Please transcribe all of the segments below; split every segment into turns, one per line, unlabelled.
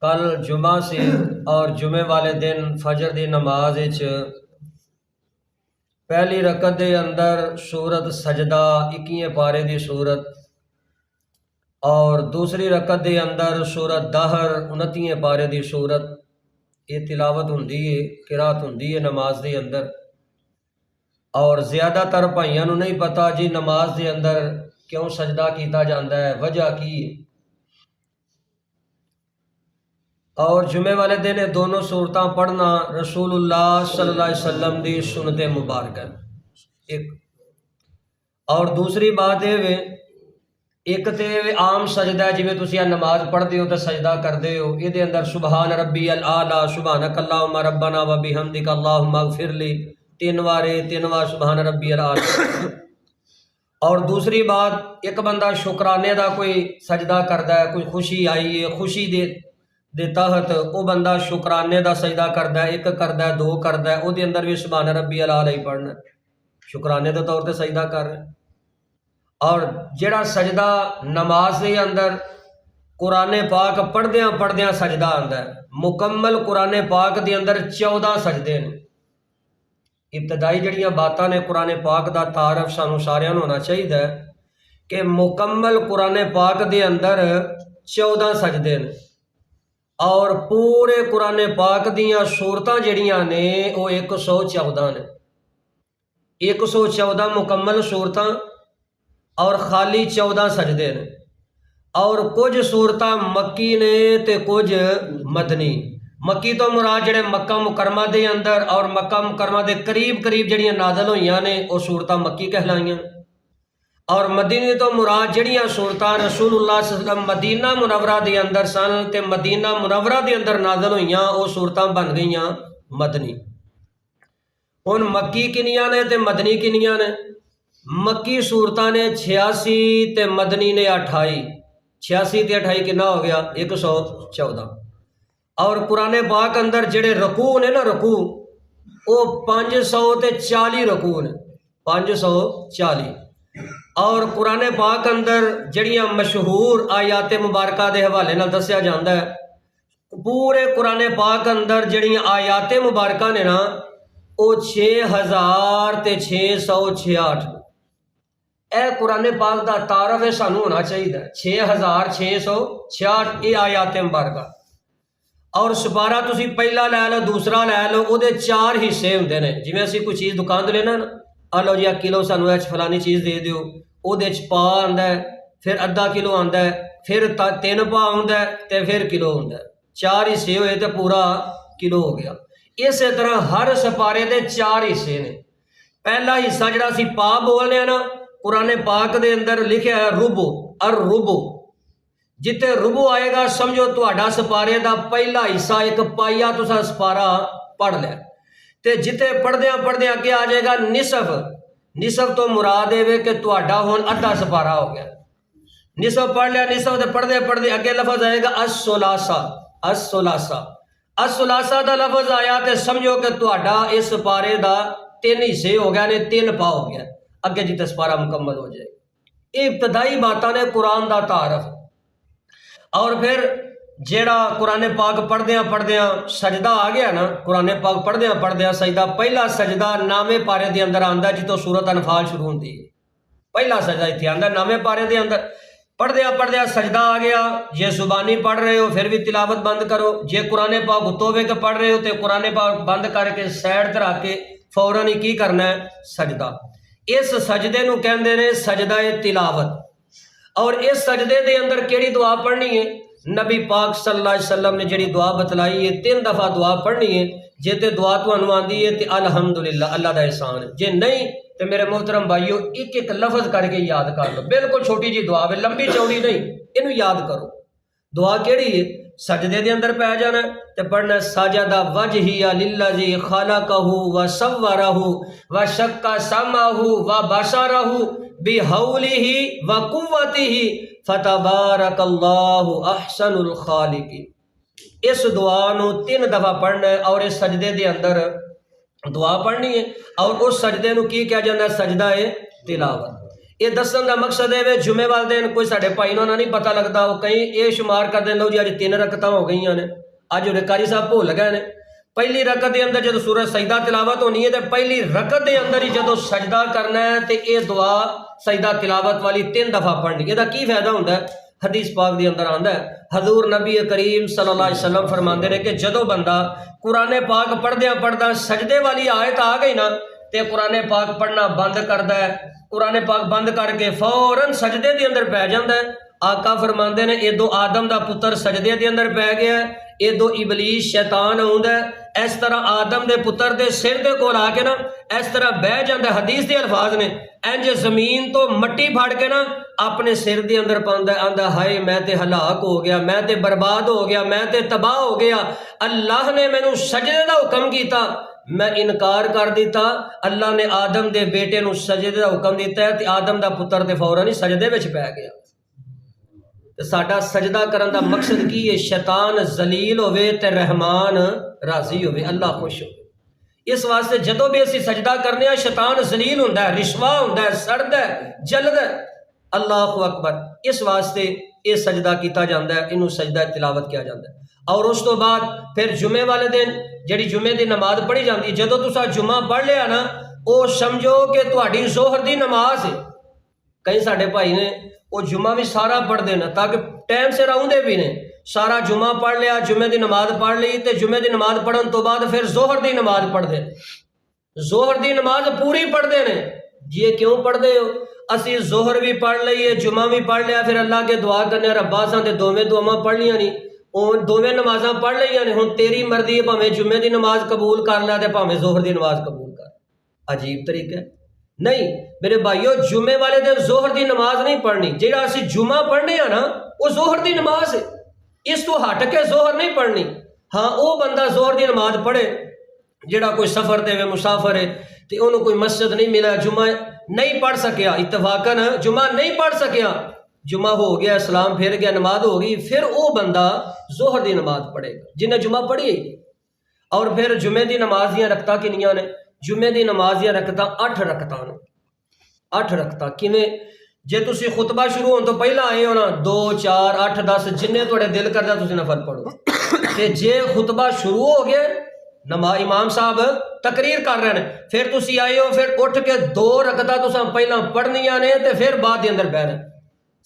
کل جمعہ سے اور جمعے والے دن فجر دی نماز پہلی رکعت دے اندر سورت سجدہ 21 پارے دی سورت اور دوسری رکعت دے اندر سورت دہر 29 پارے دی سورت یہ تلاوت ہوندی ہے، قرات ہوندی ہے نماز دے اندر۔ اور زیادہ تر بھائیاں نوں نہیں پتہ جی نماز دے اندر کیوں سجدہ کیتا جاندا ہے، وجہ کی ہے۔ اور جمعے والے دن یہ دونوں صورتاں پڑھنا رسول اللہ صلی اللہ علیہ وسلم دی سنت مبارک ہے ایک۔ اور دوسری بات یہ ایک تے عام سجدہ ہے، جویں تسی نماز پڑھتے ہو تو سجدہ کرتے ہو، یہ اندر سبحان ربی الاعلی سبحانک اللہم ربنا و بحمدک اللہم اغفر لی 3 بار سبحان ربی الاعلی۔ اور دوسری بات ایک بندہ شکرانے دا کوئی سجدہ کرتا ہے، کوئی خوشی آئی ہے، خوشی دے تحت وہ بندہ شکرانے دا سجدہ کرتا ہے، ایک کرتا ہے، 2 کرتا ہے، وہ دے اندر بھی سبحان ربی الاعلی پڑھنا ہے، شکرانے دے طور تے سجدہ کر رہے ہیں۔ اور جڑا سجدہ نماز دے اندر قرآن پاک پڑھدیاں سجدہ آندا ہے، مکمل قرآن پاک دے اندر 14 سجدے ہیں۔ ابتدائی جڑیاں باتاں نے قرآن پاک دا تعارف سانو ساریاں نوں ہونا چاہیے کہ مکمل قرآن پاک دے اندر 14 سجدے ہیں، اور پورے قرآن پاک دیاں سورتاں جڑیاں نے وہ 114 نے، 114 مکمل سورتاں اور خالی 14 سجدے نے۔ اور کچھ سورتاں مکی نے تے کچھ مدنی۔ مکی تو مراد جڑے مکہ مکرمہ دے اندر اور مکہ مکرمہ دے قریب جڑیاں نازل ہوئیاں نے وہ سورتاں مکی کہلائیاں، اور مدینی تو مراد جڑیاں سورتاں رسول اللہ صلی اللہ علیہ وسلم مدینہ منورہ دے اندر سن تے مدینہ منورہ دے اندر نازل ہوئیاں وہ سورتاں بن گئیاں مدنی۔ ہن مکی کنیاں نے تے مدنی کنیاں نے؟ مکی صورتاں نے 86 تے مدنی نے 28، 86 تے 28 کنا ہو گیا 114۔ اور قرآن پاک اندر جڑے رکوع نے نا رکوع وہ 540 رکوع نے، 540۔ اور قرآن پاک اندر جڑیاں مشہور آیات مبارکہ دے حوالے نال دسیا جاندا ہے، پورے قرآن پاک اندر جڑیاں آیات مبارکہ نے نا وہ 6666 اے قرآن پاک دا تعارف ہے سانو ہونا چاہیے، 6666 یہ آیات مبارکہ۔ اور سپارہ تسی پہلا لے لو دوسرا لے لو وہ 4 حصے ہوندے نے، جویں اسی کوئی چیز دکان تو لینا نا، آ لو جی کلو سانو فلانی چیز دے دیو، وہ پا آندا ہے، پھر ادھا کلو آندا ہے، پھر 3 پا آندا ہے تے پھر کلو آندا ہے، 4 حصے ہوئے تے پورا کلو ہو گیا۔ اسی طرح ہر سپارے دے 4 حصے نے۔ پہلا حصہ جڑا سی پا بولنے نا قرآن پاک دے اندر لکھیا ہے ربو، الربو، جتے ربو آئے گا سمجھو تہاڈا سپارے دا پہلا حصہ ایک پائیا تسا سپارہ پڑھ لیا، تے جتے پڑھدیاں اگے آ جائے گا نصف۔ نصف تو مراد ہے کہ تہاڈا ہن ادھا سپارہ ہو گیا، نصف پڑھ لیا، نصف تے پڑھدے اگے لفظ آئے گا الثلاثہ، الثلاثہ، الثلاثہ دا لفظ آیا تے سمجھو کہ تہاڈا اس سپارے دا 3 حصے ہو گئے نے، 3 پا ہو گیا، اگے جی سپارہ مکمل ہو جائے گا۔ یہ ابتدائی باتاں نے قرآن دا تعارف۔ اور پھر جیڑا قرآن پاک پڑھدیاں سجدہ آ گیا نا، قرآن پاک پڑھدیاں سجدہ، پہلا سجدہ 9ویں پارے دے اندر آندا جتوں سورت انفال شروع ہوندی ہے، پہلا سجدہ اتنے آندا 9ویں پارے دے اندر۔ پڑھدیاں سجدہ آ گیا، جے زبانی پڑھ رہے ہو پھر بھی تلاوت بند کرو، جے قرآن پاک اتوے کے پڑھ رہے ہو تو قرآن پاک بند کر کے سائڈ تے رکھ کے فوراً ہی کی کرنا ہے سجدہ۔ اس سجدے نو کہندے نے سجدہ تلاوت۔ اور اس سجدے دے اندر کیڑی دعا پڑھنی ہے؟ نبی پاک صلی اللہ علیہ وسلم نے جڑی دعا بتلائی ہے 3 دفعہ دعا پڑھنی ہے، جے تے دعا تانوں آندی ہے تے الحمدللہ، اللہ دا احسان ہے، جے نہیں تے میرے محترم بھائیو ایک لفظ کر کے یاد کر لو، بالکل چھوٹی جی دعا ہے، لمبی چوڑی نہیں، اینو یاد کرو۔ دعا کیڑی ہے؟ سجدے دے اندر پہ جانا تے پڑھنا سجد وجہی للذی خلقہ وصورہ وشق سمعہ وبصرہ بحولہ وقوتہ فتبارک اللہ احسن الخالقین۔ اس دعا نو 3 دفعہ پڑھنا ہے اور اس سجدے دے اندر دعا پڑھنی ہے، اور اس سجدے نو کی کہا جاتا ہے؟ سجدہ تلاوت۔ یہ دسن کا مقصد ہے جمعے والے دن کوئی سارے بھائی نہ نہیں پتہ لگتا، وہ کئی یہ شمار کر دیں لو جی اج 3 رکعتاں ہو گئی نے، اج وہ قاری صاحب بھول گئے نے۔ پہلی رکعت دے اندر جدو سورہ سجدہ تلاوت ہونی ہے تو پہلی رکعت دے اندر ہی جدو سجدہ کرنا ہے تو یہ دعا سجدہ تلاوت والی 3 دفعہ پڑھنی۔ یہ کی فائدہ ہوتا ہے؟ حدیث پاک دی اندر آندا ہے حضور نبی کریم صلی اللہ علیہ وسلم فرماندے نے کہ جدو بندہ قرآن پاک پڑھدیاں سجدے والی آیت آ گئی نا تے قرآن پاک پڑھنا بند کردا ہے، قرآن پاک بند کر کے فوراً سجدے دے اندر پہ جاندا ہے۔ آقا فرماندے نے ادو آدم دا پتر سجدے دے اندر پہ گیا ہے، ادو ابلیس شیطان آوندا ہے، اس طرح آدم دے پتر دے سر دے کول آ کے نا اس طرح بہ جاندا ہے۔ حدیث دے الفاظ نے انج زمین تو مٹی پھاڑ کے نا اپنے سر دے اندر پاوندا ہے، آندا ہائے میں تے ہلاک ہو گیا، میں تے برباد ہو گیا، میں تے تباہ ہو گیا، اللہ نے مینوں سجدے دا حکم کیتا، میں انکار کر دیتا، اللہ نے آدم دے بیٹے نو سجدے دا حکم دیتا ہے تے آدم دا پتر تے فوراً ہی سجدے وچ پہ گیا۔ تے ساڈا سجدہ کرن دا مقصد کی ہے؟ شیطان ذلیل ہوئے تے رحمان راضی ہوئے، اللہ خوش ہوئے۔ اس واسطے جدو بھی اسی سجدہ کرنے ہیں شیطان ذلیل ہوندا ہے، رسوا ہوندا ہے، سڑدا ہے، جلدا ہے۔ اللہ اکبر۔ اس واسطے یہ سجدہ کیتا جاندا ہے، انہوں سجدہ تلاوت کیا جاندا ہے۔ اور اس تو بعد پھر جمعے والے دن جڑی جمعے دی نماز پڑھی جاندی، جدو تسا جمعہ پڑھ لیا نا وہ سمجھو کہ تہاڈی ظہر دی نماز ہے۔ کئی ساڈے بھائی نے وہ جمعہ بھی سارا پڑھ دینا تاکہ ٹائم سے آؤندے بھی نے، سارا جمعہ پڑھ لیا، جمعے دی نماز پڑھ لی تے جمعے دی نماز پڑھن تو بعد پھر ظہر دی نماز پڑھ دے، ظہر دی نماز پوری پڑھ دے نے۔ جی کیوں پڑھ دے ہو؟ اسی ظہر بھی پڑھ لئیے، جمعہ بھی پڑھ لیا، پھر اللہ کے دعا کرنے ربا ساں تے دوویں دعاواں پڑھ لیاں نہیں، دوویں نمازاں پڑھ لیاں نے، ہن تیری مرضی ہے بھاویں جمعے دی نماز قبول کر لے تے بھاویں ظہر دی نماز قبول کر۔ عجیب طریقہ ہے۔ نہیں میرے بھائیو، جمعے والے دن ظہر دی نماز نہیں پڑھنی، جہاں اسی جمعہ پڑھنے ہیں نا وہ ظہر دی نماز ہے، اس تو ہٹ کے ظہر نہیں پڑھنی۔ ہاں وہ بندہ ظہر دی نماز پڑھے جہاں کوئی سفر دے مسافر ہے تو انہوں کوئی مسجد نہیں ملا، جمعہ نہیں پڑھ سکیا، اتفاقاً جمعہ نہیں پڑھ سکیا، جمعہ ہو گیا، اسلام پھر گیا، نماز ہو گئی، پھر وہ بندہ ظہر دی نماز پڑھے گا جنہیں جمعہ پڑھی ہے۔ اور پھر جمعے دی نماز دیاں رکعتاں کنیاں نے؟ جمعے دی نماز دیاں رکعتاں 8 رکعتاں نے۔ 8 رکعتاں کیویں؟ جے تسی خطبہ شروع ہون تو پہلا آئے ہو نا 2 4 8 10 جننے تھوڑے دل کردا تسی نفل پڑھو، تے جے خطبہ شروع ہو گیا امام صاحب تقریر کر رہے ہیں پھر تسی آئے ہو، پھر اٹھ کے 2 رکعتاں تساں پہلا پڑھنیاں نے تے پھر بعد دے اندر بہنا۔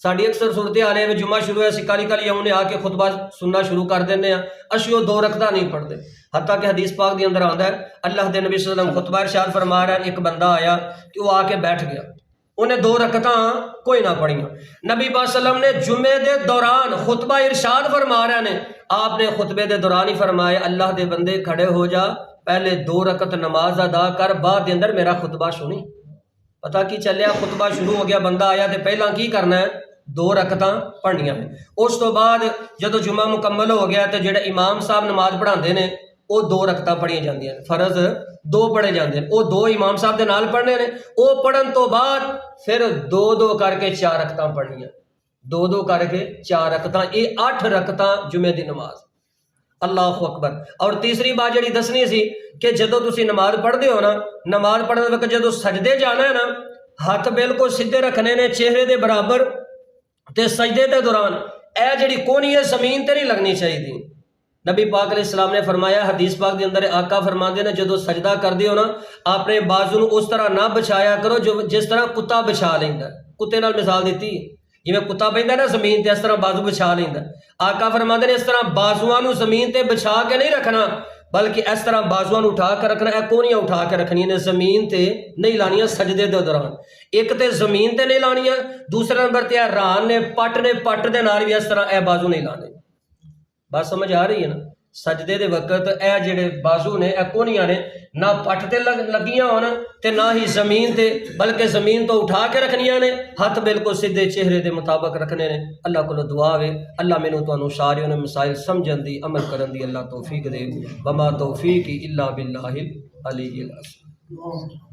ساڈی اکثر صورتحال ہے جمعہ شروع ہے اسی کالی کالی آؤنے آ کے خطبہ سننا شروع کر دینے ہیں، اسی وہ 2 رکعتاں نہیں پڑھتے، حتیٰ کہ حدیث پاک دی اندر آندا ہے اللہ دے نبی صلی اللہ علیہ وسلم خطبہ ارشاد فرما رہا ہے، ایک بندہ آیا کہ وہ آ کے بیٹھ گیا، انہیں 2 رکعتاں کوئی نہ پڑھیاں۔ نبی پاک صلی اللہ علیہ وسلم نے جمعے دے دوران خطبہ ارشاد فرما رہے ہیں، آپ نے خطبے دے دوران ہی فرمایا اللہ دے بندے کھڑے ہو جا، پہلے 2 رکعت نماز ادا کر، بعد دے اندر میرا خطبہ سنی۔ پتہ کی چلیا؟ خطبہ شروع ہو گیا، بندہ آیا تے پہلا کی کرنا ہے؟ 2 رکعتاں پڑھنیاں ہیں۔ اس تو بعد جدو جمعہ مکمل ہو گیا تے جڑے امام صاحب نماز پڑھاندے نے وہ 2 رکعتاں پڑھیاں جاندیاں نے، فرض 2 پڑھے جاندے ہیں، وہ 2 امام صاحب دے نال پڑھنے نے، وہ پڑھن تو بعد پھر 2 کر کے 4 رکعتاں پڑھنیاں، 2 کر کے 4 رکعتاں، یہ 8 رکعتاں جمعے دی نماز۔ اللہ اکبر۔ اور تیسری بات جڑی دسنی سی کہ جدو تسی نماز پڑھدے ہو نا، نماز پڑھن وقت جدو سجدے جانا ہے نا، ہاتھ بالکل سیدھے رکھنے نے چہرے دے برابر، تے سجدے دے دوران اے جڑی کونی ہے زمین تے نہیں لگنی چاہیے۔ نبی پاک علیہ السلام نے فرمایا حدیث پاک دے اندر آقا فرماندے نے جدو سجدہ کر دیو نا اپنے بازو نو اس طرح نہ بچھایا کرو جو جس طرح کتا بچھا لیندا ہے، کتے نال مثال دیتی جی میں کتا بیندا نا زمین تے اس طرح بازو بچھا لیندا۔ آقا فرماندے نے اس طرح بازواں نو زمین تے بچھا کے نہیں رکھنا بلکہ اس طرح بازواں نو اٹھا کے رکھنا، اے کونیاں اٹھا کے رکھنی نے، زمین تے نہیں لانیاں سجدے دے دوران، ایک تے زمین تے نہیں لانیاں، دوسرے نمبر تے ران نے پٹ دے نال بھی اس طرح اے بازو نہیں لانے۔ بات سمجھ آ رہی ہے نا؟ سجدے دے وقت اے جڑے بازو نے اے کونیاں نے نہ پٹ تے لگیاں ہونا تے نہ ہی زمین تے، بلکہ زمین تو اٹھا کے رکھنیاں نے، ہاتھ بالکل سیدھے چہرے دے مطابق رکھنے نے۔ اللہ کو دعا وے اللہ مینوں تانوں ساریاں نے مسائل سمجھن دی عمل کرن دی اللہ توفیق دے، وما توفیقی الا باللہ العلی العظیم۔